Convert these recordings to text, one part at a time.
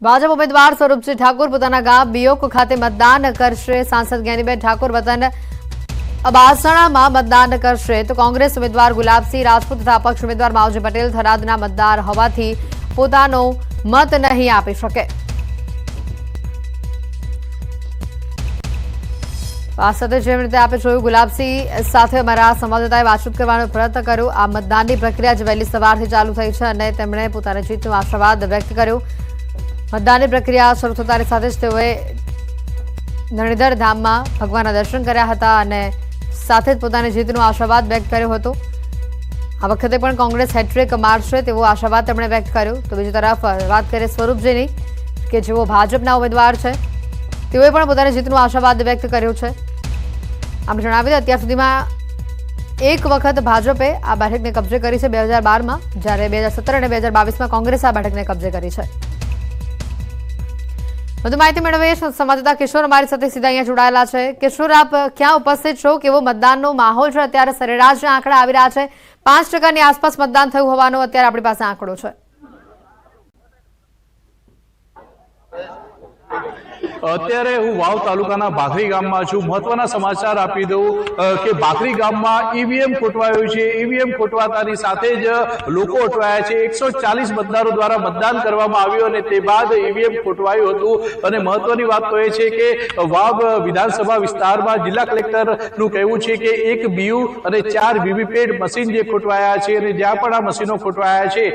ભાજપ ઉમેદવાર સ્વરૂપજી ઠાકોર પોતાના ગામ બિયોક ખાતે મતદાન કરશે। સાંસદ જ્ઞાનીબેન ઠાકોર વતન અબાસણામાં મતદાન કરશે તો કોંગ્રેસ ઉમેદવાર ગુલાબસિંહ રાજપૂત તથા અપક્ષ ઉમેદવાર માવજી પટેલ થરાદના મતદાર હોવાથી પોતાનો મત નહીં આપી શકે। આ સાથે જેવી રીતે આપણે જોયું ગુલાબસિંહ સાથે અમારા સંવાદદાતાએ વાતચીત કરવાનો પ્રયત્ન કર્યો। આ મતદાનની પ્રક્રિયા જ વહેલી સવારથી ચાલુ થઈ છે અને તેમણે પોતાની જીતનો આશાવાદ વ્યક્ત કર્યો। મતદાનની પ્રક્રિયા શરૂ થતાની સાથે જ તેઓએ ધણીધર ધામમાં ભગવાનના દર્શન કર્યા હતા અને સાથે જ પોતાની જીતનો આશાવાદ વ્યક્ત કર્યો હતો। આ વખતે પણ કોંગ્રેસ હેટ્રિક મારશે તેવો આશાવાદ તેમણે વ્યક્ત કર્યો। તો બીજી તરફ વાત કરીએ સ્વરૂપજીની કે જેઓ ભાજપના ઉમેદવાર છે તેઓએ પણ પોતાની જીતનો આશાવાદ વ્યક્ત કર્યો છે। આપણે જણાવી દઈએ અત્યાર સુધીમાં એક વખત ભાજપે આ બેઠકને કબજે કરી છે 2012માં, જ્યારે 2017 અને 2022માં કોંગ્રેસે આ બેઠકને કબજે કરી છે। વધુ માહિતી મેળવીએ સંવાદદાતા કિશોર અમારી સાથે સીધા અહીંયા જોડાયેલા છે। કિશોર, આપ ક્યાં ઉપસ્થિત છો? કેવો મતદાનનો માહોલ છે? અત્યારે સરેરાશના આંકડા આવી રહ્યા છે, 5%ની આસપાસ મતદાન થયું હોવાનો અત્યારે આપણી પાસે આંકડો છે। અત્યારે હું વાવ તાલુકાના ભાખરી ગામમાં છું। મહત્વના સમાચાર આપી દઉં કે ભાખરી ગામમાં ઈવીએમ ખોટવાયું છે। ઈવીએમ ખોટવાતાની સાથે જ લોકો અટવાયા છે। 140 મતદારો દ્વારા મતદાન કરવામાં આવ્યું અને તે બાદ ઈવીએમ ખોટવાયું હતું। અને મહત્વની વાત તો એ છે કે વાવ વિધાનસભા વિસ્તારમાં જિલ્લા કલેક્ટરનું કહેવું છે કે એક બીયુ અને 4 વીવીપેટ મશીન જે ખોટવાયા છે અને જ્યાં પણ આ મશીનો ખોટવાયા છે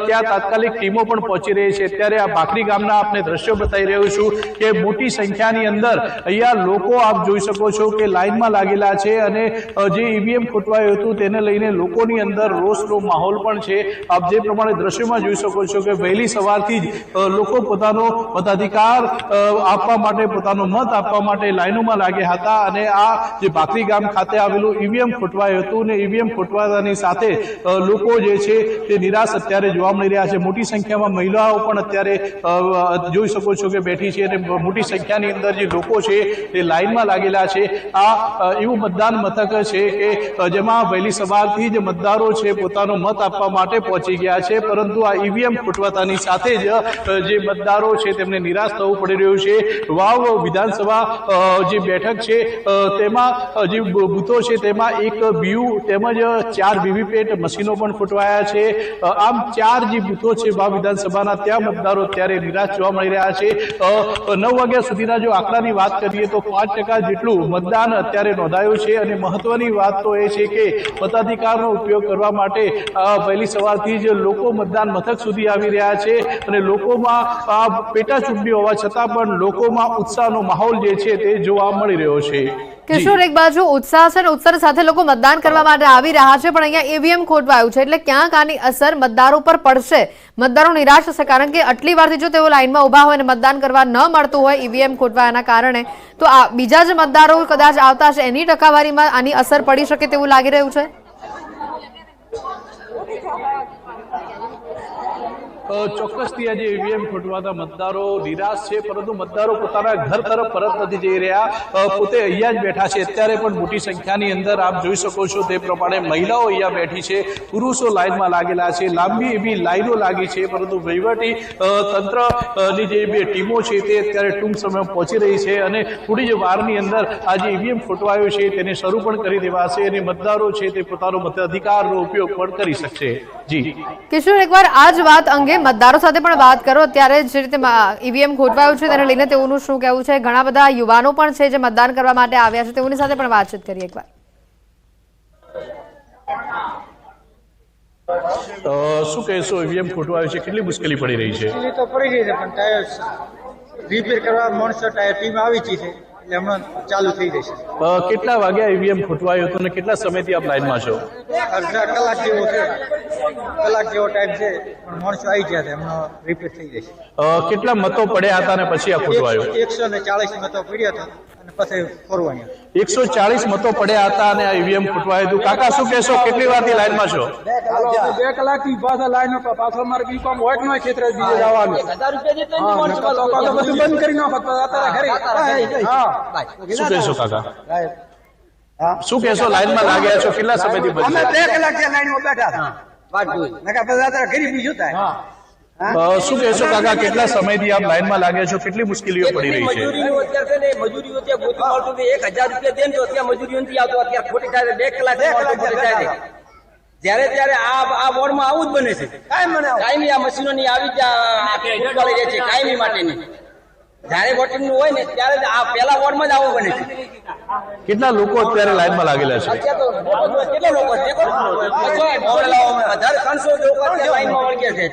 ત્યાં તાત્કાલિક ટીમો પણ પહોંચી રહી છે। અત્યારે આ ભાખરી ગામના આપને દ્રશ્યો બતાવી રહ્યો છું કે મોટી સંખ્યાની અંદર અહીંયા લોકો આપ જોઈ શકો છો કે લાઈનમાં લાગેલા છે અને જે ઈવીએમ ખોટવાયું હતું તેને લઈને લોકોની અંદર રોષનો માહોલ પણ છે। આપ જે પ્રમાણે દ્રશ્યમાં જોઈ શકો છો કે વહેલી સવારથી જ લોકો પોતાનો મતાધિકાર આપવા માટે, પોતાનો મત આપવા માટે લાઈનોમાં લાગ્યા હતા અને આ જે ભાખરી ગામ ખાતે આવેલું ઈવીએમ ખોટવાયું હતું અને ઈવીએમ ખોટવાતાની સાથે લોકો જે છે તે નિરાશ અત્યારે જોવા મળી રહ્યા છે। મોટી સંખ્યામાં મહિલાઓ પણ અત્યારે જોઈ શકો છો કે બેઠી છે અને મોટી સંખ્યાની અંદર જે લોકો છે તે લાઈનમાં લાગેલા છે। આ એવું મતદાન મથક છે કે જેમાં વહેલી સવારથી જ મતદારો છે પોતાનો મત આપવા માટે પહોંચી ગયા છે, પરંતુ આ ઈવીએમ ખોટવાતાની સાથે જ જે મતદારો છે તેમને નિરાશ થવું પડી રહ્યું છે। વાવ વિધાનસભા જે બેઠક છે તેમાં જે બૂથો છે તેમાં એક બીયુ તેમજ 4 વીવીપેટ મશીનો પણ ખોટવાયા છે। આમ 4 જે બૂથો છે વાવ વિધાનસભાના ત્યાં મતદારો અત્યારે નિરાશ જોવા મળી રહ્યા છે। 9 વાગ્યા સુધીના જો આંકડાની વાત કરીએ તો 5% જેટલું મતદાન અત્યારે નોંધાયું છે અને મહત્વની વાત તો એ છે કે મતાધિકારનો ઉપયોગ કરવા માટે વહેલી સવારથી જ લોકો મતદાન મથક સુધી આવી રહ્યા છે અને લોકોમાં આ પેટા ચૂંટણી હોવા છતાં પણ લોકોમાં ઉત્સાહનો માહોલ જે છે તે જોવા મળી રહ્યો છે। કિશોર, એક બાજુ ઉત્સાહ છે અને ઉત્સાહ સાથે લોકો મતદાન કરવા માટે આવી રહ્યા છે, પણ અહીંયા ઈવીએમ ખોટવાયું છે એટલે ક્યાંક આની અસર મતદારો પર પડશે। મતદારો નિરાશ થશે કારણ કે આટલી વારથી જો તેઓ લાઈનમાં ઉભા હોય અને મતદાન કરવા ન મળતું હોય ઈવીએમ ખોટવાયાના કારણે, તો આ બીજા જે મતદારો કદાચ આવતા હશે એની ટકાવારીમાં આની અસર પડી શકે તેવું લાગી રહ્યું છે। ચોક્કસથી આજે ઈવીએમ ખોટવાતા મતદારો નિરાશ છે, પરંતુ મતદારો પોતાના ઘર તરફ પરત નથી જઈ રહ્યા, પોતે અહીંયા જ બેઠા છે। અત્યારે પણ મોટી સંખ્યાની અંદર આપ જોઈ શકો છો તે પ્રમાણે મહિલાઓ અહીંયા બેઠી છે, પુરુષો લાઈનમાં લાગેલા છે, લાંબી એવી લાઈનો લાગી છે, પરંતુ વહીવટી તંત્રની જે બે ટીમો છે તે અત્યારે ટૂંક સમયમાં પહોંચી રહી છે અને થોડી જ વારની અંદર આ જે ઈવીએમ ખોટવાયો છે તેને શરૂ પણ કરી દેવાશે અને મતદારો છે તે પોતાનો મતાધિકારનો ઉપયોગ પણ કરી શકશે। જી કિશોર, એકવાર આ જ વાત અંગે મતદારો સાથે પણ વાત કરો। અત્યારે જે રીતે ઈવીએમ ખોટવાયું છે તેને લઈને તેઓનું શું કહેવું છે? ઘણા બધા યુવાનો પણ છે જે મતદાન કરવા માટે આવ્યા છે, તેઓની સાથે પણ વાતચીત કરીએ એકવાર। શું કહેશો, ઈવીએમ ખોટવાયું છે, કેટલી મુશ્કેલી પડી રહી છે? મુશ્કેલી તો પડી રહી છે, પણ ટાયર રિપેર કરવા માણસો ટાયર ટીમ આવી છે એટલે હમણાં ચાલુ થઈ જશે। કેટલા વાગ્યા ઈવીએમ ખોટવાયું હતું અને કેટલા સમયથી આપ લાઈનમાં છો? અડધા કલાક જેવો છે, કલાક જેવો ટાઈમ છે, પણ માણસો આવી ગયા છે, હમણાં રિપેર થઈ જશે। કેટલા મતો પડ્યા હતા અને પછી આ ખોટવાયું? 140 મતો પડ્યા હતા અને પછી ફરવાની 140 મતો પડ્યા હતા અને આ ઈવીએમ ખોટવાયું હતું। કાકા શું કહેશો, કેટલી વારથી લાઈનમાં છો? 2 કલાકથી પાછા લાઈન પર પાછળ મારે બી કામ હોય કે ખેતરે બીજે જવાનું બધું બંધ કરી નાખો અત્યારે ઘરે। શું કહેશો કાકા, શું કહેશો, લાઈનમાં લાગ્યા છો કેટલા સમયથી? અમે 2 કલાક લાઈનમાં બેઠા હતા, વાત જોઈ નકા પછી અત્યારે ઘરે બીજું થાય। શું કહેશો કાકા, કેટલા સમયથી આપ લાઈનમાં લાગ્યા છો, કેટલી મુશ્કેલીઓ પડી રહી છે? મજૂરીનું અત્યારે છે ને, મજૂરીઓ ત્યાં ગોતી મળતું નથી. 1000 રૂપિયા દે ને તો ત્યાં મજૂરીઓ નથી આવતો. અત્યારે ખોટી થાય 2 કલાક ખોટી થાય. જ્યારે ત્યારે આ વોર્ડમાં આવું જ બને છે. કાયમી આ મશીનોની આવી ત્યાં રહે છે, કાયમી માટેની. જયારે વોટિંગ નું હોય ને ત્યારે આ પેલા વોર્ડમાં જ આવો બને છે. કેટલા લોકો અત્યારે લાઈનમાં લાગેલા છે? અત્યારે તો કેટલા લોકો છે? 1300 લોકો અત્યારે લાઈનમાં વળગ્યા છે.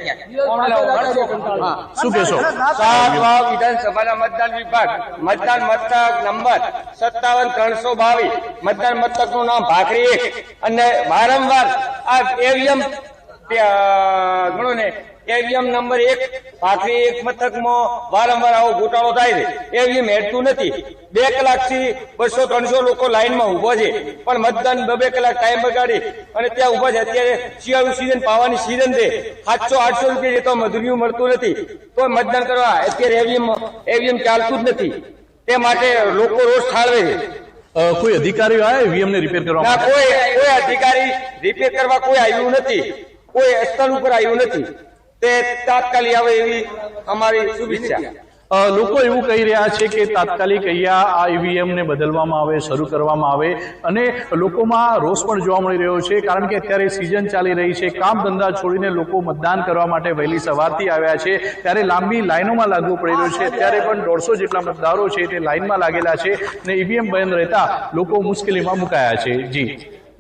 શું કહેશો? 7 વાવ વિધાનસભાના મતદાન વિભાગ, મતદાન મથક નંબર 57-322, મતદાન મથકનું નામ ભાખરી 1, અને વારંવાર આ એવીએમ ગણો ને, એવીએમ નંબર 1 ભાખરી 1 મથકમાં વારંવાર આવો ઘોટાળો થાય છે. એવીએમ હેડતું નથી. 2 કલાકથી 200-300 લોકો લાઈનમાં ઉભો છે, પણ મતદાન 2 કલાક ટાઈમ બગાડી અને ત્યાં ઉભા છે. અત્યારે શિયાળુ સિઝન, પાવાની સિઝન છે. 700-800 રૂપિયા જેતો મજૂરી મળતું નથી, તો મતદાન કરવા અત્યારે એવીએમ ચાલતું જ નથી. તે માટે લોકો રોષ ઠાલવે છે. કોઈ અધિકારીઓ આવ્યા ઈવીએમ ને રિપેર કરવા ના, માટે? કોઈ અધિકારી રિપેર કરવા કોઈ આવ્યું નથી. કોઈ સ્થળ ઉપર આવ્યું નથી. તે તાત્કાલિક આવે એવી અમારી શુભેચ્છા. લોકો એવું કહી રહ્યા છે કે તાત્કાલિક અહીંયા આ ઈવીએમ ને બદલવામાં આવે, શરૂ કરવામાં આવે, અને લોકોમાં રોષ પણ જોવા મળી રહ્યો છે. કારણ કે અત્યારે સિઝન ચાલી રહી છે, કામ ધંધા છોડીને લોકો મતદાન કરવા માટે વહેલી સવારથી આવ્યા છે, ત્યારે લાંબી લાઈનોમાં લાગવું પડી રહ્યું છે. અત્યારે પણ 150 જેટલા મતદારો છે તે લાઈનમાં લાગેલા છે, અને ઈવીએમ બંધ રહેતા લોકો મુશ્કેલીમાં મુકાયા છે. જી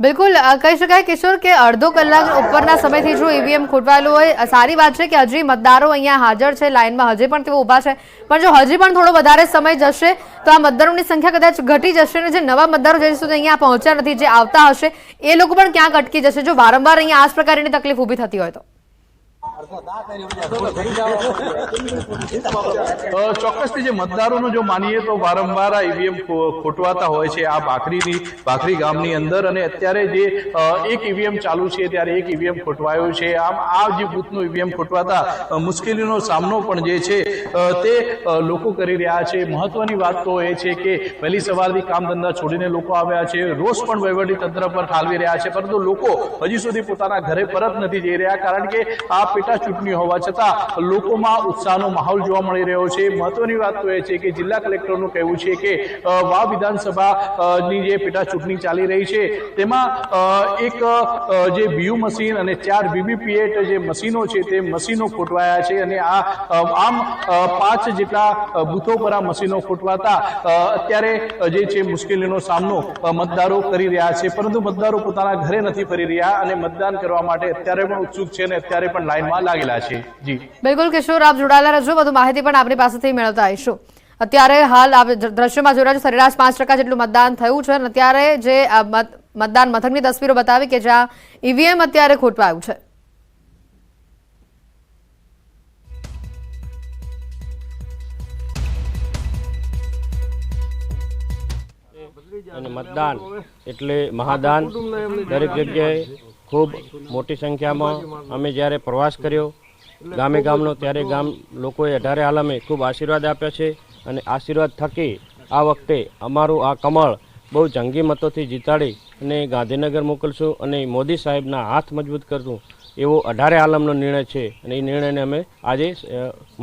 બિલકુલ કહી શકાય કિશોર કે અડધો કલાક ઉપરના સમયથી જો ઈવીએમ ખોટવાયેલું હોય, સારી વાત છે કે હજી મતદારો અહીંયા હાજર છે, લાઈનમાં હજી પણ તેઓ ઊભા છે, પણ જો હજી પણ થોડો વધારે સમય જશે તો આ મતદારોની સંખ્યા કદાચ ઘટી જશે, અને જે નવા મતદારો જે સુધી અહીંયા પહોંચ્યા નથી, જે આવતા હશે એ લોકો પણ ક્યાંક અટકી જશે જો વારંવાર અહીંયા આ જ પ્રકારની તકલીફ ઊભી થતી હોય તો. ચોક્કસથી જે મતદારોનો જો માનીએ તો વારંવાર આ ઈવીએમ ખોટવાતા હોય છે આ ભાખરી ગામની અંદર, અને અત્યારે જે એક ઈવીએમ ચાલુ છે ત્યારે એક ઈવીએમ ખોટવાયો છે. આમ આ જે બૂથનું ઈવીએમ ખોટવાતા મુશ્કેલીનો સામનો પણ જે છે તે લોકો કરી રહ્યા છે. મહત્વની વાત તો એ છે કે વહેલી સવારથી કામ ધંધા છોડીને લોકો આવ્યા છે, રોષ પણ વહીવટી તંત્ર પર ઠાલવી રહ્યા છે, પરંતુ લોકો હજી સુધી પોતાના ઘરે પરત નથી જઈ રહ્યા, કારણ કે આ પેટા ચૂંટણી હોવા છતાં લોકોમાં ઉત્સાહનો માહોલ જોવા મળી રહ્યો છે. મહત્વની વાત તો એ છે કે જિલ્લા કલેક્ટરનું કહેવું છે કે વાવ વિધાનસભાની જે પેટા ચૂંટણી ચાલી રહી છે તેમાં એક જે બીયુ મશીન અને 4 વીવીપીએટ જે મશીનો છે તે મશીનો ખોટવાયા છે, અને આમ 5 જેટલા બૂથો પર આ મશીનો ખોટવાતા અત્યારે જે છે મુશ્કેલીનો સામનો મતદારો કરી રહ્યા છે, પરંતુ મતદારો પોતાના ઘરે નથી ફરી રહ્યા અને મતદાન કરવા માટે અત્યારે પણ ઉત્સુક છે અને અત્યારે પણ લાઈનમાં લાગેલા છે. જી બિલકુલ કિશોર, આપ જોડાયેલા રહેજો, વધુ માહિતી પણ આપણી પાસેથી મેળવતા આવીશું. અત્યારે હાલ આપ દ્રશ્યમાં જોઈ રહ્યા છો, સરેરાશ 5% જેટલું મતદાન થયું છે, અને અત્યારે જે મતદાન મથકની તસવીરો બતાવી કે જ્યાં ઈવીએમ અત્યારે ખોટવાયું છે. અને મતદાન એટલે મહાદાન. દરેક જગ્યાએ ખૂબ મોટી સંખ્યામાં અમે જ્યારે પ્રવાસ કર્યો ગામે ગામનો, ત્યારે ગામ લોકોએ 18 આલમે ખૂબ આશીર્વાદ આપ્યા છે, અને આશીર્વાદ થકી આ વખતે અમારું આ કમળ બહુ જંગી મતોથી જીતાડી અને ગાંધીનગર મોકલશું અને મોદી સાહેબના હાથ મજબૂત કરશું એવો 18 આલમનો નિર્ણય છે, અને એ નિર્ણયને અમે આજે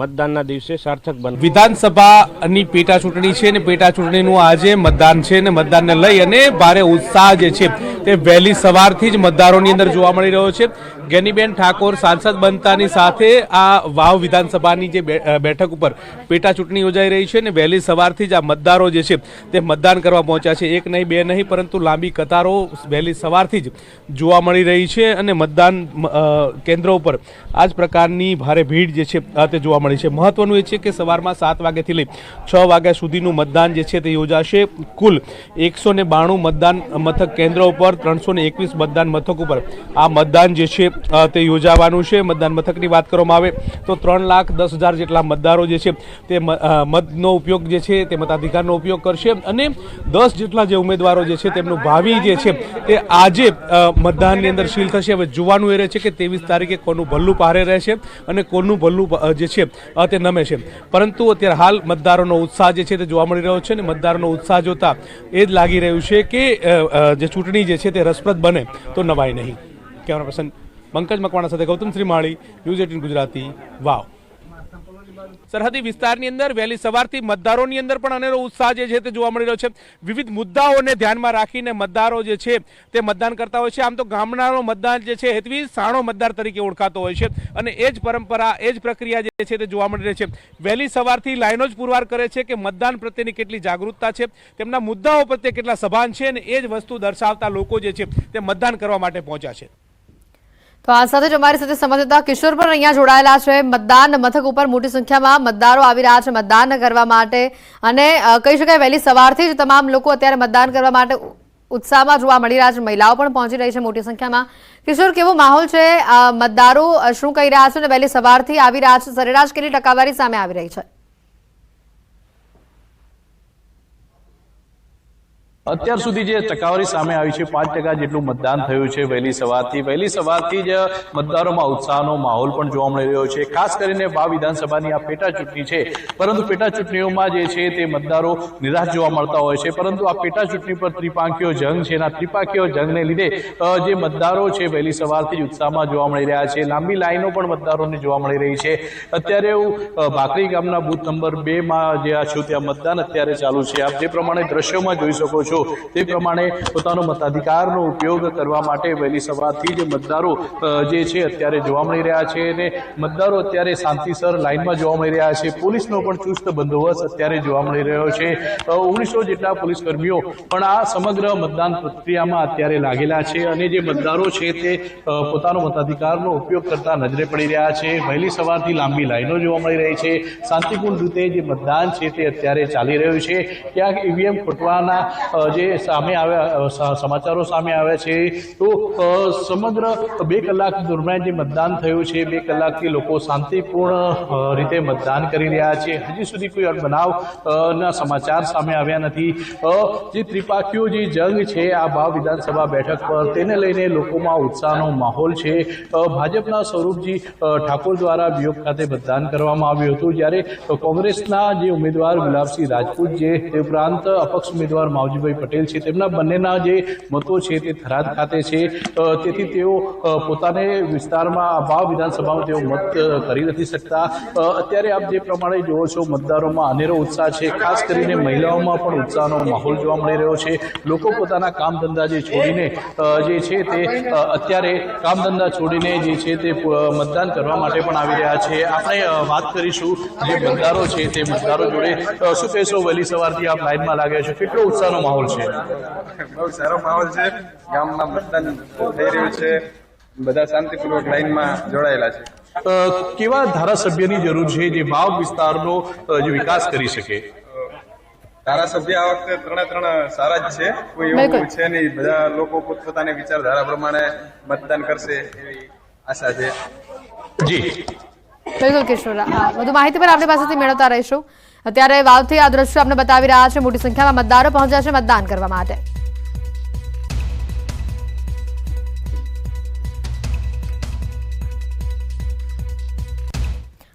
મતદાનના દિવસે સાર્થક બન. વિધાનસભાની પેટા ચૂંટણી છે અને પેટા ચૂંટણીનું આજે મતદાન છે, અને મતદાનને લઈ અને ભારે ઉત્સાહ જે છે તે વહેલી સવારથી જ મતદારોની અંદર જોવા મળી રહ્યો છે. ગેનીબેન ઠાકોર સાંસદ બનતાની સાથે આ વાવ વિધાનસભાની જે બેઠક ઉપર પેટા ચૂંટણી યોજાઈ રહી છે, અને વહેલી સવારથી જ આ મતદારો જે છે તે મતદાન કરવા પહોંચ્યા છે. 1 નહીં 2 નહીં, પરંતુ લાંબી કતારો વહેલી સવારથી જ જોવા મળી રહી છે, અને મતદાન કેન્દ્રો ઉપર આ જ પ્રકારની ભારે ભીડ જે છે તે જોવા મળી છે. મહત્વનું એ છે કે સવારમાં 7 વાગ્યાથી લઈ 6 વાગ્યા સુધીનું મતદાન જે છે તે યોજાશે. કુલ 192 મતદાન મથક કેન્દ્રો ઉપર 321 મતદાન મથક ઉપર આ મતદાન જે છે તે યોજાવાનું છે. મતદાન મથકની વાત કરવામાં આવે તો 3,10,000 જેટલા મતદારો જે છે તે મતનો ઉપયોગ જે છે તે મતાધિકારનો ઉપયોગ કરશે, અને 10 જેટલા જે ઉમેદવારો જે છે તેમનું ભાવિ જે છે તે આજે મતદાનની અંદર શીલ થશે. હવે જોવાનું એ રહે છે કે 23 તારીખે કોનું ભલ્લું ભારે રહેશે અને કોનું ભલ્લું જે છે તે નમે છે, પરંતુ અત્યારે હાલ મતદારોનો ઉત્સાહ જે છે તે જોવા મળી રહ્યો છે, અને મતદારોનો ઉત્સાહ જોતા એ જ લાગી રહ્યું છે કે જે ચૂંટણી જે છે તે રસપ્રદ બને તો નવાય નહીં. કેમેરા પર્સન પંકજ મકવાણા સાથે ગૌતમ શ્રીમાળી, ન્યૂઝ 18 ગુજરાતી, વાવ. સરહદી વિસ્તારની અંદર વહેલી સવારથી મતદારોની અંદર પણ અનેરો ઉત્સાહ જે છે તે જોવા મળી રહ્યો છે. વિવિધ મુદ્દાઓને ધ્યાનમાં રાખીને મતદારો જે છે તે મતદાન કરતા હોય છે. આમ તો ગામડાનો મતદાન જે છે હેતવી સાણો મતદાર તરીકે ઓળખાતો હોય છે અને એ જ પરંપરા, એ જ પ્રક્રિયા જે છે તે જોવા મળી રહી છે. વહેલી સવારથી લાઈનો જ પુરવાર કરે છે કે મતદાન પ્રત્યેની કેટલી જાગૃતતા છે, તેમના મુદ્દાઓ પ્રત્યે કેટલા સભાન છે અને એ જ વસ્તુ દર્શાવતા લોકો જે છે તે મતદાન કરવા માટે પહોંચ્યા છે. તો આ સાથે જ અમારી સાથે સંવાદદાતા કિશોર પણ અહીંયા જોડાયેલા છે. મતદાન મથક ઉપર મોટી સંખ્યામાં મતદારો આવી રહ્યા છે મતદાન કરવા માટે અને કહી શકાય વહેલી સવારથી જ તમામ લોકો અત્યારે મતદાન કરવા માટે ઉત્સાહમાં જોવા મળી રહ્યા છે. મહિલાઓ પણ પહોંચી રહી છે મોટી સંખ્યામાં. કિશોર, કેવો માહોલ છે? મતદારો શું કહી રહ્યા છે અને વહેલી સવારથી આવી રહ્યા છે? સરેરાશ કેટલી ટકાવારી સામે આવી રહી છે? અત્યાર સુધી જે ટકાવારી સામે આવી છે 5% જેટલું મતદાન થયું છે વહેલી સવારથી જ મતદારોમાં ઉત્સાહનો માહોલ પણ જોવા મળી રહ્યો છે. ખાસ કરીને વાવ વિધાનસભાની આ પેટા ચૂંટણી છે, પરંતુ પેટા ચૂંટણીઓમાં જે છે તે મતદારો નિરાશ જોવા મળતા હોય છે. પરંતુ આ પેટા ચૂંટણી પર ત્રિપાંખીયો જંગ છે. આ ત્રિપાંખીયો જંગને લીધે જે મતદારો છે વહેલી સવારથી જ ઉત્સાહમાં જોવા મળી રહ્યા છે. લાંબી લાઈનો પણ મતદારોને જોવા મળી રહી છે. અત્યારે હું ભાખરી ગામના બૂથ નંબર 2 માં જે છું ત્યાં મતદાન અત્યારે ચાલુ છે. આપ જે પ્રમાણે દ્રશ્યોમાં જોઈ શકો છો તે પ્રમાણે પોતાનો મતાધિકારનો ઉપયોગ કરવા માટે વહેલી સવારથી જ મતદારો જે છે અત્યારે જોવા મળી રહ્યા છે અને મતદારો અત્યારે શાંતિસર લાઈનમાં જોવા મળી રહ્યા છે. પોલીસનો પણ ચુસ્ત બંદોબસ્ત અત્યારે જોવા મળી રહ્યો છે. 1900 જેટલા પોલીસ કર્મીઓ પણ આ સમગ્ર મતદાન પ્રક્રિયામાં અત્યારે લાગેલા છે અને જે મતદારો છે તે પોતાનો મતાધિકારનો ઉપયોગ કરતા નજરે પડી રહ્યા છે. વહેલી સવારથી લાંબી લાઈનો જોવા મળી રહી છે. શાંતિપૂર્ણ રીતે જે મતદાન છે તે અત્યારે ચાલી રહ્યું છે. ક્યાંક ઈવીએમ ખોટવાના જે સામે આવ્યા સમાચારો સામે આવ્યા છે તો સમગ્ર 2 કલાક દરમિયાન જે મતદાન થયું છે 2 કલાકથી લોકો શાંતિપૂર્ણ રીતે મતદાન કરી રહ્યા છે. હજી સુધી કોઈ બનાવના સમાચાર સામે આવ્યા નથી. જે ત્રિપાંખીયો જે જંગ છે આ વાવ વિધાનસભા બેઠક પર તેને લઈને લોકોમાં ઉત્સાહનો માહોલ છે. ભાજપના સ્વરૂપજી ઠાકોર દ્વારા વિયોગ ખાતે મતદાન કરવામાં આવ્યું હતું, જ્યારે કોંગ્રેસના જે ઉમેદવાર ગુલાબસિંહ રાજપૂત જે તે ઉપરાંત અપક્ષ ઉમેદવાર માવજીભાઈ પટેલ છે તેમના બંનેના જે મતો છે તે થરાદ ખાતે છે. તેથી તેઓ પોતાને વિસ્તારમાં વાવ વિધાનસભામાં તેઓ મત કરી નથી શકતા. અત્યારે આપ જે પ્રમાણે જુઓ છો મતદારોમાં અનેરો ઉત્સાહ છે. ખાસ કરીને મહિલાઓમાં પણ ઉત્સાહનો માહોલ જોવા મળી રહ્યો છે. લોકો પોતાના કામ ધંધા જે છોડીને જે છે તે અત્યારે કામ ધંધા છોડીને જે છે તે મતદાન કરવા માટે પણ આવી રહ્યા છે. આપણે વાત કરીશું જે મતદારો છે તે મતદારો જોડે. શું કહેશો, વહેલી સવારથી આપ લાઈનમાં લાગ્યા છો, કેટલો ઉત્સાહનો માહોલ છે? બહુ સારો માહોલ છે. ગામમાં મતદાન થઈ રહ્યું છે, બધા શાંતિપૂર્વક લાઈનમાં જોડાયેલા છે. કેવા ધારાસભ્યની જરૂર છે જે વાવ વિસ્તારનો જે વિકાસ કરી શકે? ધારાસભ્ય આ વખતે 3 સારા જ છે, કોઈ એવું છે નહીં. બધા લોકો પોતપોતાની વિચારધારા પ્રમાણે મતદાન કરશે એવી આશા છે. જી બિલકુલ કિશોર, વધુ માહિતી પણ આપણી પાસેથી મેળવતા રહીશું. અત્યારે વાવથી આ દ્રશ્યો આપણે બતાવી રહ્યા છે. મોટી સંખ્યામાં મતદારો પહોંચ્યા છે મતદાન કરવા માટે.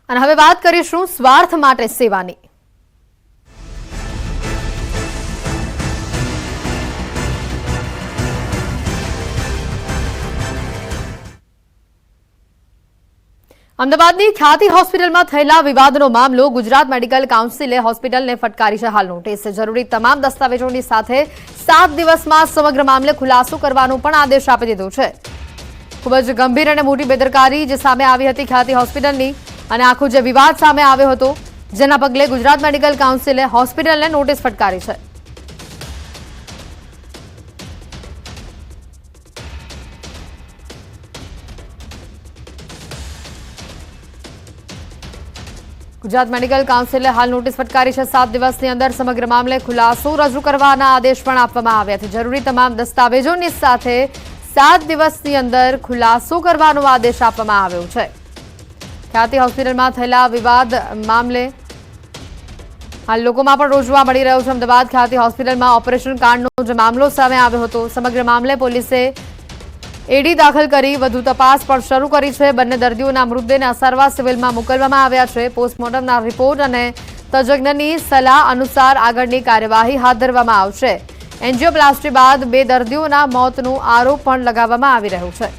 અને હવે વાત કરીશું સ્વાર્થ માટે સેવાની. અમદાવાદની ખ્યાતિ હોસ્પિટલમાં થયેલા વિવાદનો મામલો ગુજરાત મેડિકલ કાઉન્સિલે હોસ્પિટલને ફટકારી છે હાલ નોટિસ. જરૂરી તમામ દસ્તાવેજોની સાથે 7 દિવસમાં સમગ્ર મામલે ખુલાસો કરવાનો પણ આદેશ આપી દીધો છે. ખૂબ જ ગંભીર અને મોટી બેદરકારી જે સામે આવી હતી ખ્યાતિ હોસ્પિટલની અને આખો જે વિવાદ સામે આવ્યો હતો જેના પગલે ગુજરાત મેડિકલ કાઉન્સિલે હોસ્પિટલને નોટિસ ફટકારી છે. ગુજરાત મેડિકલ કાઉન્સિલે હાલ નોટિસ ફટકારી છે. 7 દિવસની અંદર સમગ્ર મામલે ખુલાસો રજૂ કરવાના આદેશ પણ આપવામાં આવ્યા છે. જરૂરી તમામ દસ્તાવેજોની સાથે 7 દિવસની અંદર ખુલાસો કરવાનો આદેશ આપવામાં આવ્યો છે. ખ્યાતિ હોસ્પિટલમાં થયેલા વિવાદ મામલે હાલ લોકોમાં પણ રોષ જોવા મળી રહ્યો છે. અમદાવાદ ખ્યાતિ હોસ્પિટલમાં ઓપરેશન કાંડનો જે મામલો સામે આવ્યો હતો, સમગ્ર મામલે પોલીસે એડી દાખલ કરી વધુ તપાસ પણ શરૂ કરી છે. બંને દર્દીઓના મૃતદેહને અસારવા સિવિલમાં મોકલવામાં આવ્યા છે. પોસ્ટમોર્ટમના રિપોર્ટ અને તજજ્ઞની સલાહ અનુસાર આગળની કાર્યવાહી હાથ ધરવામાં આવશે. એન્જિયોપ્લાસ્ટી બાદ 2 દર્દીઓના મોતનો આરોપ પણ લગાવવામાં આવી રહ્યો છે.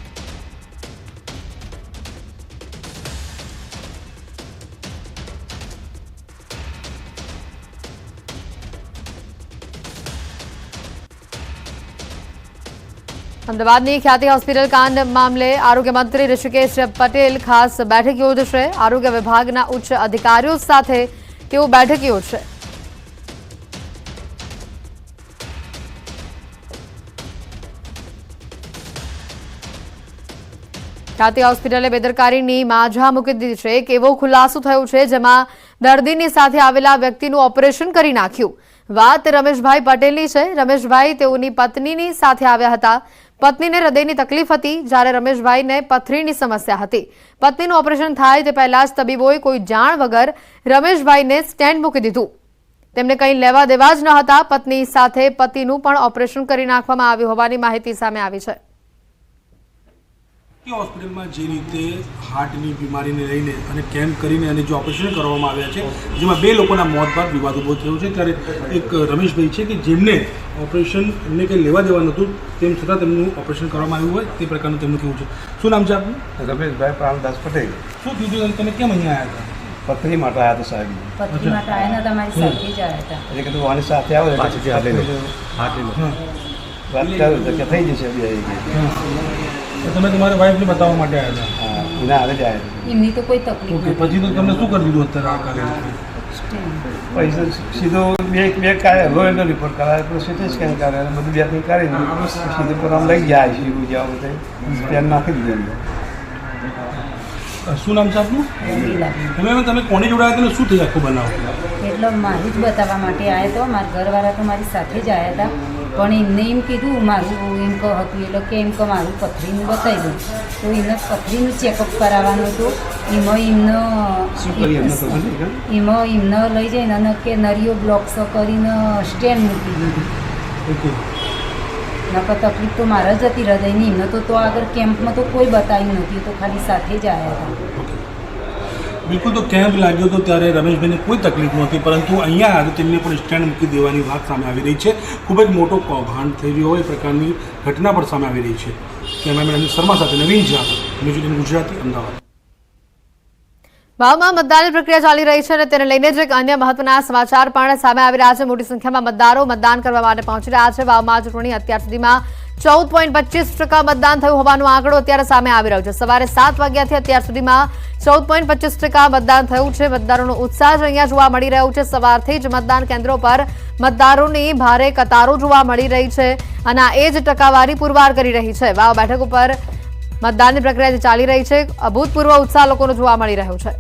અમદાવાદની ખ્યાતિ હોસ્પિટલ કાંડ મામલે આરોગ્ય મંત્રી ઋષિકેશ પટેલ ખાસ બેઠક યોજશે. આરોગ્ય વિભાગના ઉચ્ચ અધિકારીઓ સાથે તેઓ બેઠક યોજશે. ખ્યાતિ હોસ્પિટલે બેદરકારીની માઝા મૂકી દીધી છે. એક એવો ખુલાસો થયો છે જેમાં દર્દીની સાથે આવેલા વ્યક્તિનું ઓપરેશન કરી નાખ્યું. વાત રમેશભાઈ પટેલની છે. રમેશભાઈ તેઓની પત્નીની સાથે આવ્યા હતા. પત્નીને હૃદયની તકલીફ હતી, જ્યારે રમેશભાઈને પથરીની સમસ્યા હતી. પત્નીનું ઓપરેશન થાય તે પહેલા જ તબીબોએ કોઈ જાણ વગર રમેશભાઈને સ્ટેન્ડ મૂકી દીધું. તેમને કંઈ લેવા દેવા જ ન હતા. પત્ની સાથે પતિનું પણ ઓપરેશન કરી નાખવામાં આવ્યું હોવાની માહિતી સામે આવી છે. હોસ્પિટલમાં જે રીતે હાર્ટની બીમારીને લઈને અને કેમ્પ કરીને અને જે ઓપરેશન કરવામાં આવ્યા છે, જેમાં 2 લોકોના મોત બાદ વિવાદ ઊભો થયો છે, ત્યારે એક રમેશભાઈ છે કે જેમને ઓપરેશન એમને કંઈ લેવા દેવા નહોતું, તેમ છતાં તેમનું ઓપરેશન કરવામાં આવ્યું હોય તે પ્રકારનું તેમનું કેવું છે. શું નામ છે આપનું? રમેશભાઈ પ્રાણદાસ પટેલ. શું કીધું તમે કેમ અહીંયા આવ્યા હતા? પત્ની માટે આવ્યા હતા સાહેબ. પત્ની માટે આવ્યા હતા, મારી સાથે જ આવ્યા હતા. એટલે કીધું આની સાથે આવો વાત કરું તો કે થઈ જશે. તમે તમારા વાઈફને બતાવવા માટે આવ્યા હતા? એના હારે જ આવ્યા. એમની તો કોઈ તકલીફ ઓકે, પછી તો તમને શું કરી દીધું અત્યારે આ પૈસા સીધો બે રોયલનો રિપોર્ટ કરાવે, પછી સીટી સ્કેન કરે અને બધું 2 કરી દીધું. સીધું પર આમ લઈ જાય છે એવું જવા બધે સ્કેન નાખી દીધું. શું નામ છે આપનું? તમે કોની જોડે આવ્યા હતા? શું થઈ આખું બનાવો? એટલે મારું જ બતાવવા માટે આવ્યા તો મારા ઘરવાળા તો મારી સાથે જ આવ્યા હતા, પણ એમને એમ કીધું મારું એમ હતું એટલે કે એમ કે મારું પથરીનું બતાવી દઉં. તો એમને પથરીનું ચેકઅપ કરાવવાનું હતું. એમાં એમને લઈ જઈને અને કે નળીઓ બ્લોક્સ કરીને સ્ટેન્ડ મૂકી દીધું. નકર તકલીફ તો મારા જ હતી હૃદયની. એમને તો આગળ કેમ્પમાં તો કોઈ બતાવ્યું નથી, તો ખાલી સાથે જ આવ્યા હતા. બિલકુલ. તો કેમ્પ લાગ્યો હતો ત્યારે રમેશભાઈને કોઈ તકલીફ નહોતી, પરંતુ અહીંયા આજે તેમને પણ સ્ટેન્ડ મૂકી દેવાની વાત સામે આવી રહી છે. ખૂબ જ મોટો કૌભાંડ થઈ રહ્યો હોય એ પ્રકારની ઘટના પણ સામે આવી રહી છે. કેમેરામેન અનિલ શર્મા સાથે નવીન ઝા, ન્યૂઝ 18 ગુજરાતી, અમદાવાદ. વાવમાં મતદાનની પ્રક્રિયા ચાલી રહી છે અને તેને લઈને જ એક અન્ય મહત્વના સમાચાર પણ સામે આવી રહ્યા છે. મોટી સંખ્યામાં મતદારો મતદાન કરવા માટે પહોંચી રહ્યા છે. વાવમાં ચૂંટણી અત્યાર સુધીમાં 14.25% મતદાન થયું હોવાનો આંકડો અત્યારે સામે આવી રહ્યો છે. સવારે 7 વાગ્યાથી અત્યાર સુધીમાં 14.25% મતદાન થયું છે. મતદારોનો ઉત્સાહ અહીંયા જોવા મળી રહ્યો છે. સવારથી જ મતદાન કેન્દ્રો પર મતદારોની ભારે કતારો જોવા મળી રહી છે અને આ એ જ ટકાવારી પુરવાર કરી રહી છે. વાવ બેઠક ઉપર મતદાનની પ્રક્રિયા ચાલી રહી છે. અભૂતપૂર્વ ઉત્સાહ લોકોનો જોવા મળી રહ્યો છે.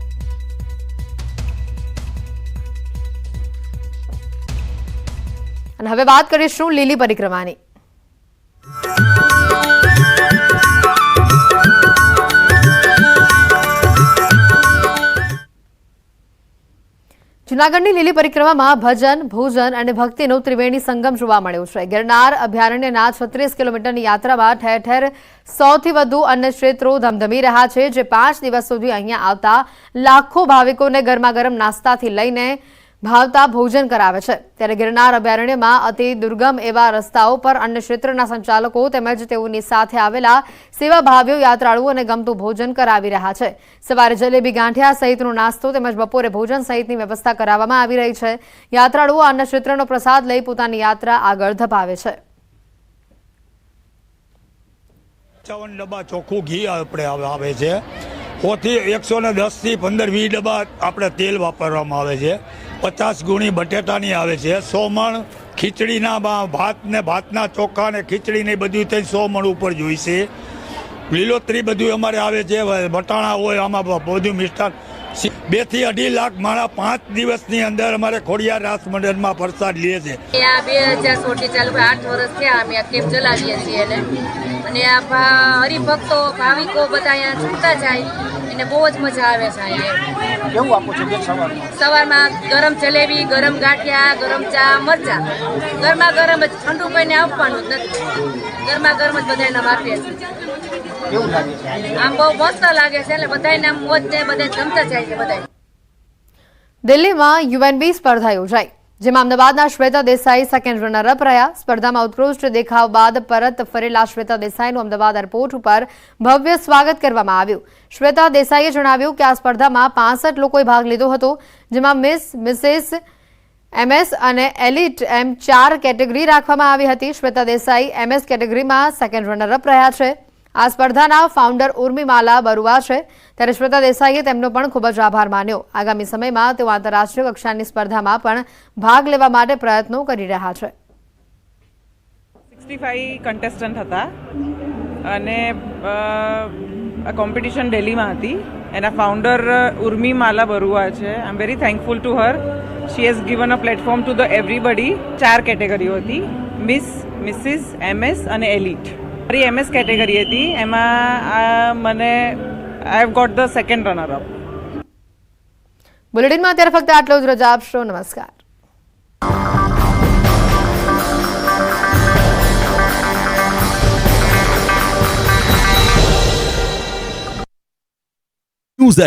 અને હવે વાત કરીશું લીલી પરિક્રમાની. જૂનાગઢની લીલી પરિક્રમામાં ભજન, ભોજન અને ભક્તિનો ત્રિવેણી સંગમ જોવા મળ્યો છે. ગિરનાર અભયારણ્યના 36 કિલોમીટરની યાત્રામાં ઠેર ઠેર 100થી વધુ અન્ય ક્ષેત્રો ધમધમી રહ્યા છે, જે 5 દિવસ સુધી અહીંયા આવતા લાખો ભાવિકોને ગરમાગરમ નાસ્તાથી લઈને ભાવતા ભોજન કરાવે છે. ત્યારે ગિરનાર અભયારણ્યમાં અતિ દુર્ગમ એવા રસ્તાઓ પર અન્ય ક્ષેત્રના સંચાલકો તેમજ તેઓની સાથે આવેલા સેવાભાવીઓ યાત્રાળુઓને ગમતું ભોજન કરાવી રહ્યા છે. સવારે જલેબી, ગાંઠિયા સહિતનો નાસ્તો તેમજ બપોરે ભોજન સહિતની વ્યવસ્થા કરાવવામાં આવી રહી છે. યાત્રાળુઓ અન્ય ક્ષેત્રનો પ્રસાદ લઈ પોતાની યાત્રા આગળ ધપાવે છે. 55 ડબ્બા ચોખ્ખું ઘી આપણે આવે છે. 110 થી 15-20 ડબ્બા આપણે તેલ વાપરવામાં આવે છે. 50 ગુણી બટેટાની આવે છે. 100 મણ ખીચડીના ભાત ને ભાતના ચોખા ને ખીચડી ને બધું થઈ 100 મણ ઉપર જોઈશે. લીલોતરી બધું અમારે આવે છે. વટાણા હોય, આમાં બધું મિષ્ટાન. 2 થી 2.5 લાખ માણા 5 દિવસની અંદર અમારે ખોડિયાર રાસ મંડળમાં પ્રસાદ લે છે. 2016 ચાલુ 8 વર્ષ થયા અમે આ કેમ્પ ચલાવીએ છીએ અને આ હરિભક્તો ભાવિકો બધા અહીંયા છૂટતા જાય એને બહુ જ મજા આવે છે. કેવું આપો છો સવારમાં ગરમ જલેબી, ગરમ ગાંઠિયા, ગરમ ચા, મરચા, ગરમા ગરમ જ, ઠંડુ કોઈને આપવાનું જ નથી. ગરમા ગરમ જ બધાને આપીએ છીએ. આમ બહુ મસ્ત લાગે છે એટલે બધાને આમ મોજ ને બધા જમતા જાય છે. બધા દિલ્હીમાં યુએનબી સ્પર્ધા યોજાઈ, જેમાં અમદાવાદના શ્વેતા દેસાઈ સેકન્ડ રનરઅપ રહ્યા. સ્પર્ધામાં ઉત્કૃષ્ટ દેખાવ બાદ પરત ફરેલા શ્વેતા દેસાઈનું અમદાવાદ એરપોર્ટ ઉપર ભવ્ય સ્વાગત કરવામાં આવ્યું. શ્વેતા દેસાઈએ જણાવ્યું કે આ સ્પર્ધામાં 65 લોકોએ ભાગ લીધો હતો, જેમાં મિસ, મિસેસ MS અને એલિટ એમ 4 કેટેગરી રાખવામાં આવી હતી. શ્વેતા દેસાઈ MS કેટેગરીમાં સેકન્ડ રનરઅપ રહ્યા છે. આ સ્પર્ધાના ફાઉન્ડર ઉર્મિમાલા બરુઆ છે, ત્યારે શ્વેતા દેસાઈએ તેમનો પણ ખૂબ જ આભાર માન્યો. આગામી સમયમાં તેઓ આંતરરાષ્ટ્રીય કક્ષાની સ્પર્ધામાં પણ ભાગ લેવા માટે પ્રયત્નો કરી રહ્યા છે. 65 કન્ટેસ્ટન્ટ હતા અને આ કોમ્પિટિશન દિલ્હીમાં હતી. એના ફાઉન્ડર ઉર્મિમાલા બરુઆ છે. I am very thankful to her. She has given a platform to the everybody. 4 કેટેગરીઓ હતી, મિસ, મિસિસ, MS અને એલિટ. મારી MS કેટેગરી હતી, એમાં મને I have got the second runner up. બુલેટિનમાં અત્યારે ફક્ત આટલો જ. રજા આપશો. નમસ્કાર. ન્યૂઝ